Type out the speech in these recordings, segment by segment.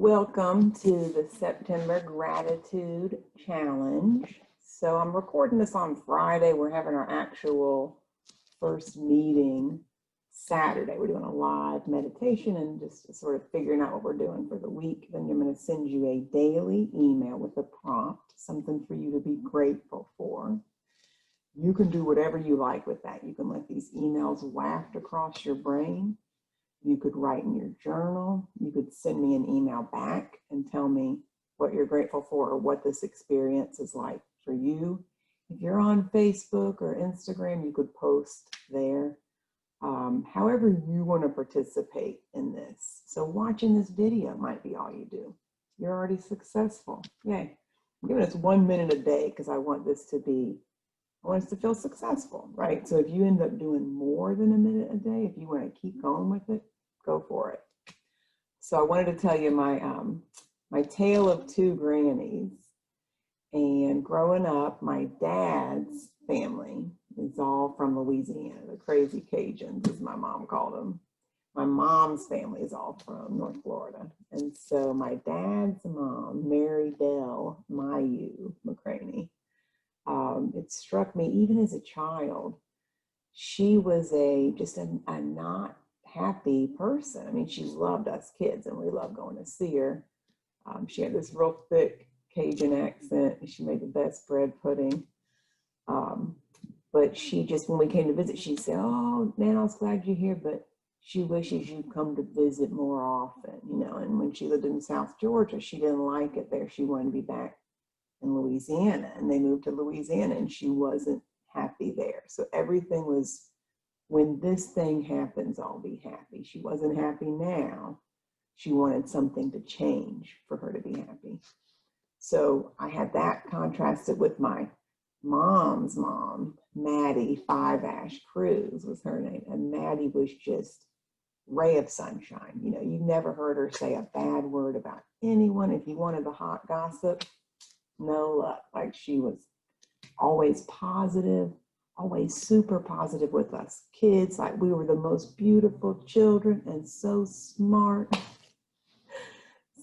Welcome to the September Gratitude Challenge. So I'm recording this on Friday. We're having our actual first meeting Saturday. We're doing a live meditation and just sort of figuring out what we're doing for the week. Then I'm going to send you a daily email with a prompt, something for you to be grateful for. You can do whatever you like with that. You can let these emails waft across your brain. You could write in your journal. You could send me an email back and tell me what you're grateful for or what this experience is like for you. If you're on Facebook or Instagram, you could post there. However you want to participate in this. So watching this video might be all you do. You're already successful. Yay. I'm giving us 1 minute a day because I want us to feel successful, right? So if you end up doing more than a minute a day, if you want to keep going with it, go for it. So I wanted to tell you my tale of two grannies. And growing up, my dad's family is all from Louisiana, the crazy Cajuns, as my mom called them. My mom's family is all from North Florida. And so my dad's mom, Mary Dell Mayu McCraney, it struck me even as a child, she was just a not happy person. I mean, she loved us kids and we loved going to see her. She had this real thick Cajun accent and she made the best bread pudding. But she just, when we came to visit, she said, "Oh, man, I was glad you're here, but she wishes you'd come to visit more often," you know. And when she lived in South Georgia, she didn't like it there. She wanted to be back in Louisiana, and they moved to Louisiana and she wasn't happy there. So everything was, when this thing happens, I'll be happy. She wasn't happy now. She wanted something to change for her to be happy. So I had that contrasted with my mom's mom, Maddie Five Ash Cruz was her name. And Maddie was just ray of sunshine. You know, you never heard her say a bad word about anyone. If you wanted the hot gossip, no luck. Like, she was always positive, always super positive with us kids. Like, we were the most beautiful children and so smart.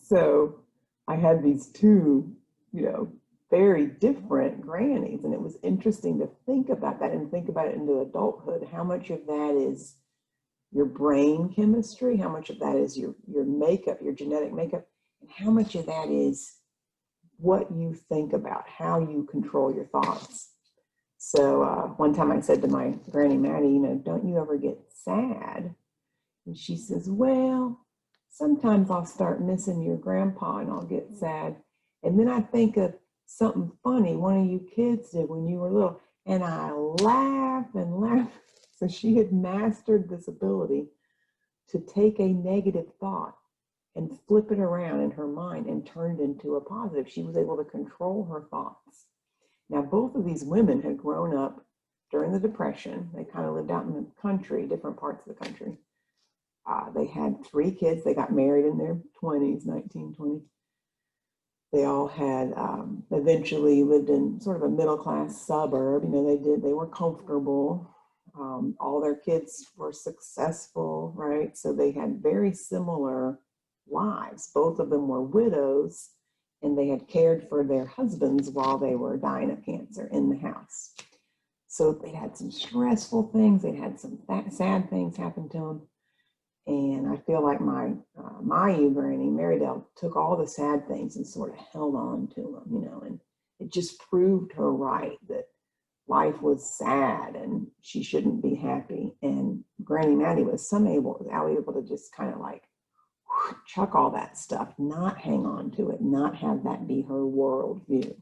So I had these two, you know, very different grannies. And it was interesting to think about that and think about it into adulthood. How much of that is your brain chemistry? How much of that is your makeup, your genetic makeup? And how much of that is what you think about, how you control your thoughts? So one time I said to my Granny Maddie, you know, "Don't you ever get sad?" And she says, "Well, sometimes I'll start missing your grandpa and I'll get sad. And then I think of something funny one of you kids did when you were little, and I laugh and laugh." So she had mastered this ability to take a negative thought and flip it around in her mind and turn it into a positive. She was able to control her thoughts. Now, both of these women had grown up during the Depression. They kind of lived out in the country, different parts of the country. They had 3 kids. They got married in their 20s, 19, 20. They all had eventually lived in sort of a middle-class suburb. You know, they were comfortable. All their kids were successful, right? So they had very similar lives. Both of them were widows, and they had cared for their husbands while they were dying of cancer in the house. So they had some stressful things. They had some sad things happen to them. And I feel like my granny, Mary Dell, took all the sad things and sort of held on to them, you know, and it just proved her right that life was sad and she shouldn't be happy. And Granny Maddie was able to just kind of like chuck all that stuff, not hang on to it, not have that be her worldview.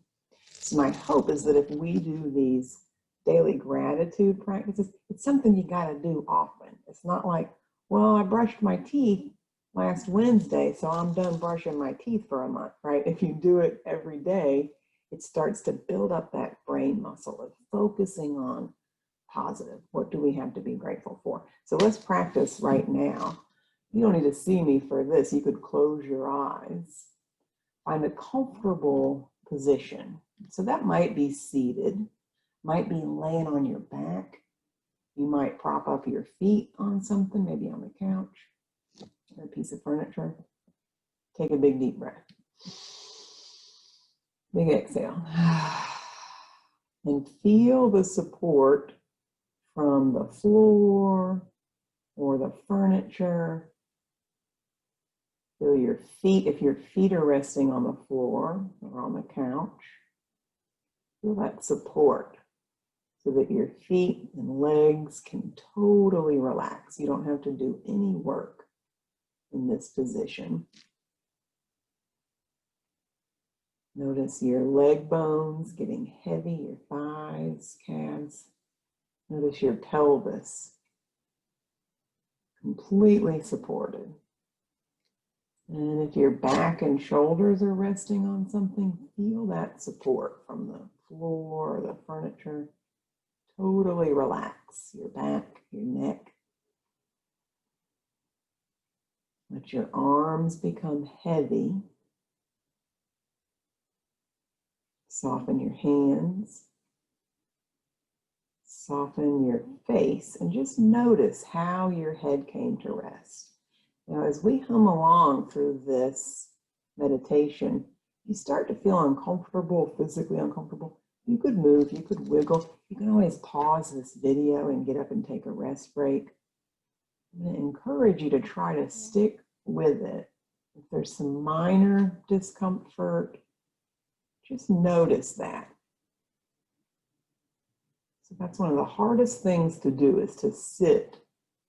So my hope is that if we do these daily gratitude practices, it's something you got to do often. It's not like, well, I brushed my teeth last Wednesday, so I'm done brushing my teeth for a month, right? If you do it every day, it starts to build up that brain muscle of focusing on positive. What do we have to be grateful for? So let's practice right now. You don't need to see me for this. You could close your eyes. Find a comfortable position. So that might be seated, might be laying on your back. You might prop up your feet on something, maybe on the couch or a piece of furniture. Take a big deep breath. Big exhale. And feel the support from the floor or the furniture. Feel your feet, if your feet are resting on the floor or on the couch, feel that support so that your feet and legs can totally relax. You don't have to do any work in this position. Notice your leg bones getting heavy, your thighs, calves. Notice your pelvis completely supported. And if your back and shoulders are resting on something, feel that support from the floor or the furniture. Totally relax your back, your neck. Let your arms become heavy. Soften your hands. Soften your face and just notice how your head came to rest. Now, as we hum along through this meditation, you start to feel uncomfortable, physically uncomfortable. You could move, you could wiggle. You can always pause this video and get up and take a rest break. I'm going to encourage you to try to stick with it. If there's some minor discomfort, just notice that. So that's one of the hardest things to do, is to sit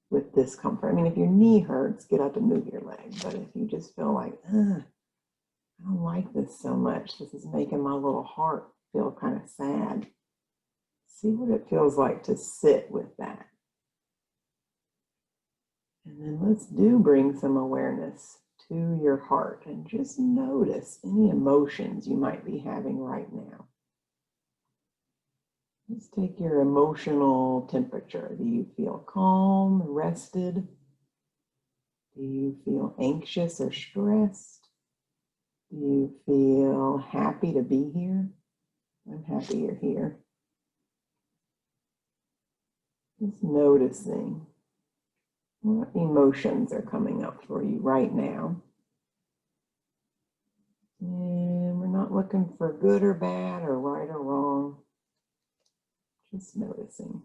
with discomfort. I mean, if your knee hurts, get up and move your leg. But if you just feel like, I don't like this so much, this is making my little heart feel kind of sad, see what it feels like to sit with that. And then let's bring some awareness to your heart and just notice any emotions you might be having right now. Let's take your emotional temperature. Do you feel calm, rested? Do you feel anxious or stressed? Do you feel happy to be here? I'm happy you're here. Just noticing what emotions are coming up for you right now. And we're not looking for good or bad or right or wrong. Just noticing.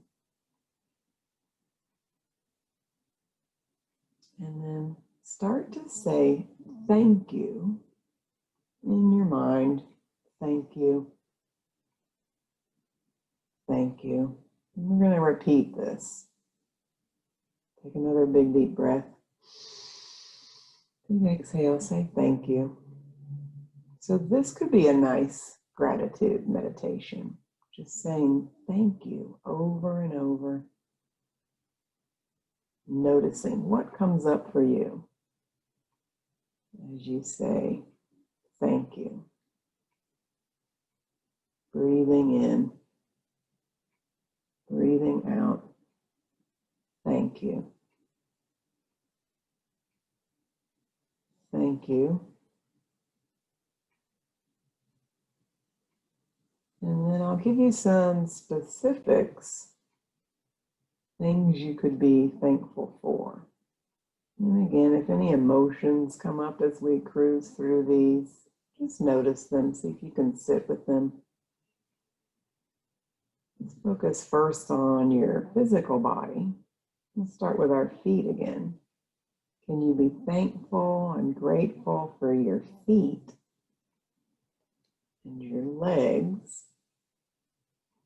And then start to say thank you in your mind. Thank you. Thank you. And we're going to repeat this. Take another big deep breath. Big exhale, say thank you. So this could be a nice gratitude meditation. Just saying thank you over and over. Noticing what comes up for you as you say thank you. Breathing in, breathing out. Thank you. Thank you. And then I'll give you some specifics, things you could be thankful for. And again, if any emotions come up as we cruise through these, just notice them, see if you can sit with them. Let's focus first on your physical body. Let's start with our feet again. Can you be thankful and grateful for your feet and your legs?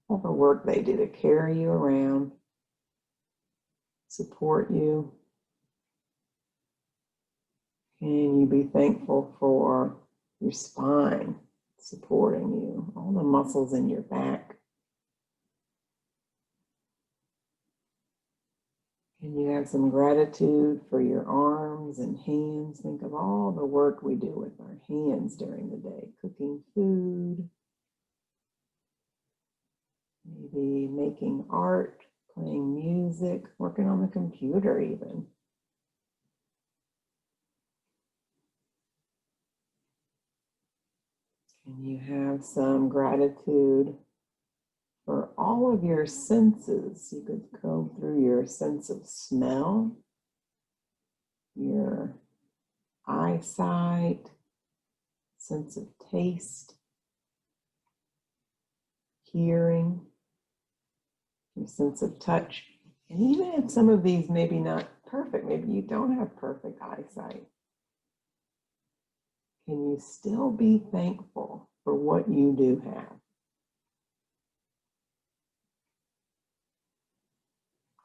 All the work they do to carry you around, support you. Can you be thankful for your spine supporting you, all the muscles in your back? Can you have some gratitude for your arms and hands? Think of all the work we do with our hands during the day, cooking food, maybe making art, playing music, working on the computer even. Can you have some gratitude for all of your senses? You could go through your sense of smell, your eyesight, sense of taste, hearing, your sense of touch. And even if some of these maybe not perfect, maybe you don't have perfect eyesight, can you still be thankful for what you do have?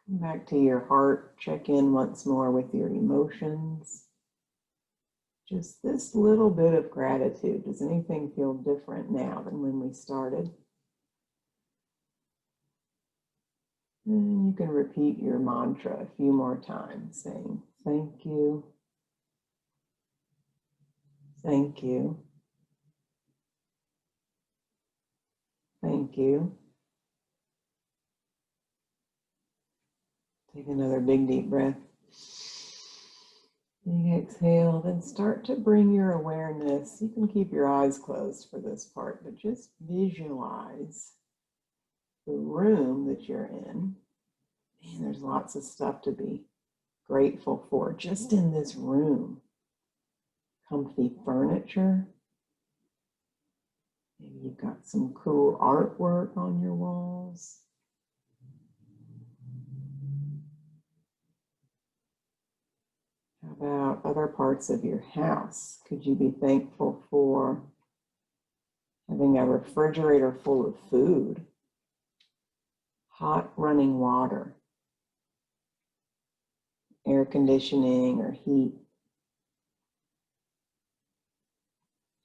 Come back to your heart, check in once more with your emotions. Just this little bit of gratitude. Does anything feel different now than when we started? And you can repeat your mantra a few more times, saying, thank you, thank you, thank you. Take another big deep breath. Big exhale, then start to bring your awareness. You can keep your eyes closed for this part, but just visualize the room that you're in. Man, there's lots of stuff to be grateful for just in this room. Comfy furniture. Maybe you've got some cool artwork on your walls. How about other parts of your house? Could you be thankful for having a refrigerator full of food, hot running water, air conditioning or heat,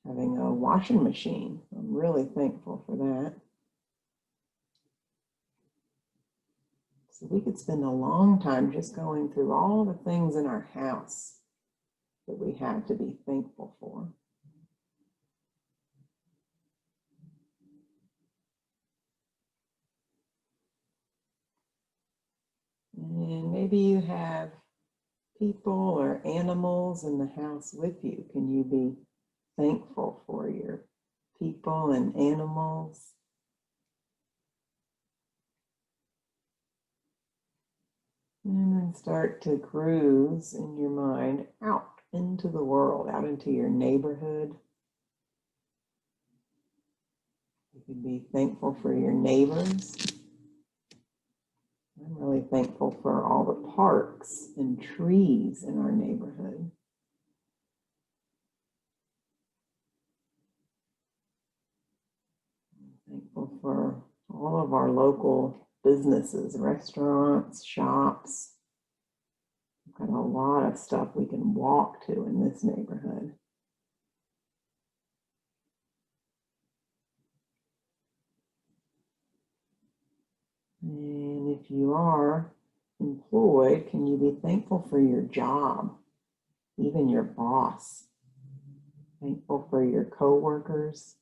having a washing machine? I'm really thankful for that. So we could spend a long time just going through all the things in our house that we have to be thankful for. And maybe you have people or animals in the house with you. Can you be thankful for your people and animals? And then start to cruise in your mind out into the world, out into your neighborhood. You can be thankful for your neighbors. I'm really thankful for all the parks and trees in our neighborhood. I'm thankful for all of our local businesses, restaurants, shops. We've got a lot of stuff we can walk to in this neighborhood. And if you are employed, can you be thankful for your job, even your boss? Thankful for your coworkers.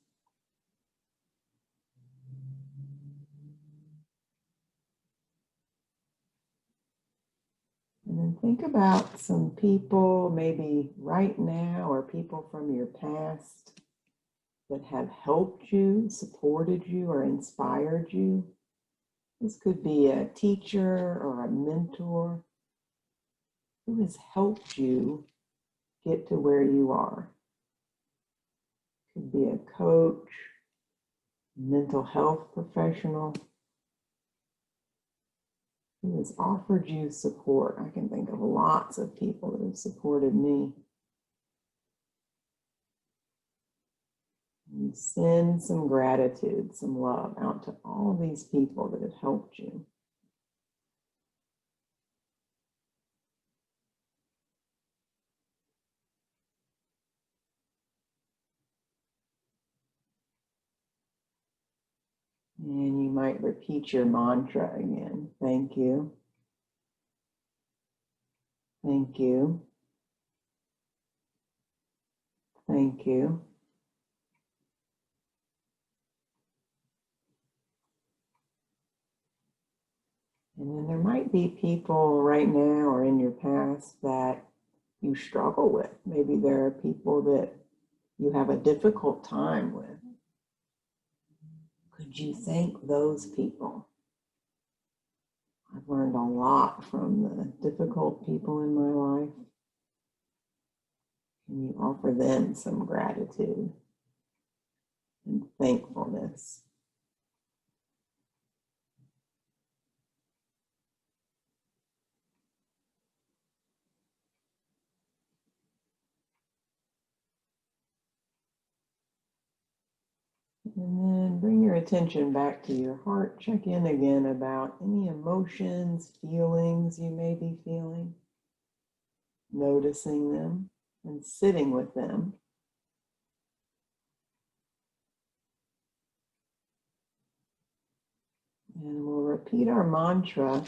And then think about some people, maybe right now, or people from your past that have helped you, supported you, or inspired you. This could be a teacher or a mentor who has helped you get to where you are. Could be a coach, mental health professional who has offered you support. I can think of lots of people that have supported me. You send some gratitude, some love out to all of these people that have helped you. And you might repeat your mantra again. Thank you. Thank you. Thank you. And then there might be people right now or in your past that you struggle with. Maybe there are people that you have a difficult time with. Could you thank those people? I've learned a lot from the difficult people in my life. Can you offer them some gratitude and thankfulness? And then bring your attention back to your heart. Check in again about any emotions, feelings you may be feeling, noticing them and sitting with them. And we'll repeat our mantra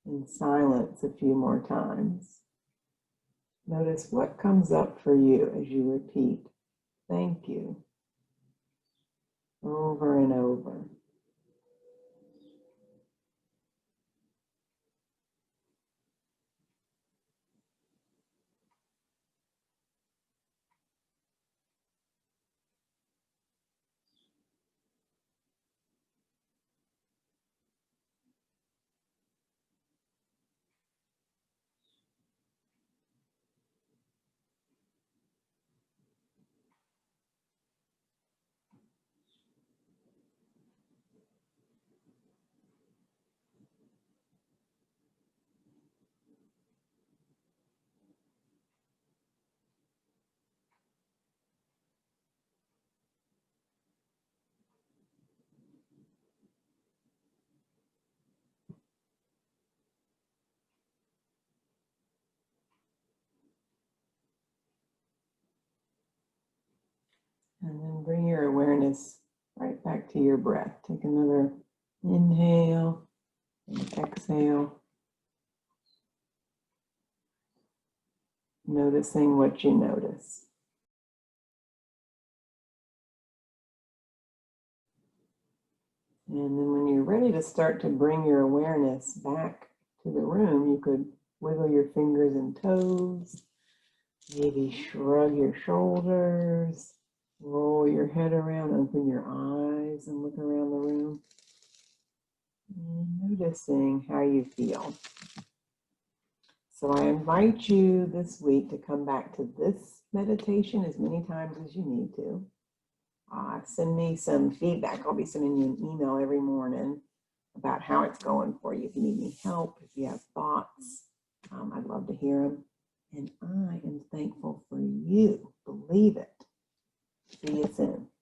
in silence a few more times. Notice what comes up for you as you repeat, thank you, over and over. And then bring your awareness right back to your breath. Take another inhale and exhale. Noticing what you notice. And then when you're ready to start to bring your awareness back to the room, you could wiggle your fingers and toes, maybe shrug your shoulders, roll your head around, open your eyes and look around the room. And noticing how you feel. So I invite you this week to come back to this meditation as many times as you need to. Send me some feedback. I'll be sending you an email every morning about how it's going for you. If you need any help, if you have thoughts, I'd love to hear them. And I am thankful for you. Believe it. See you soon.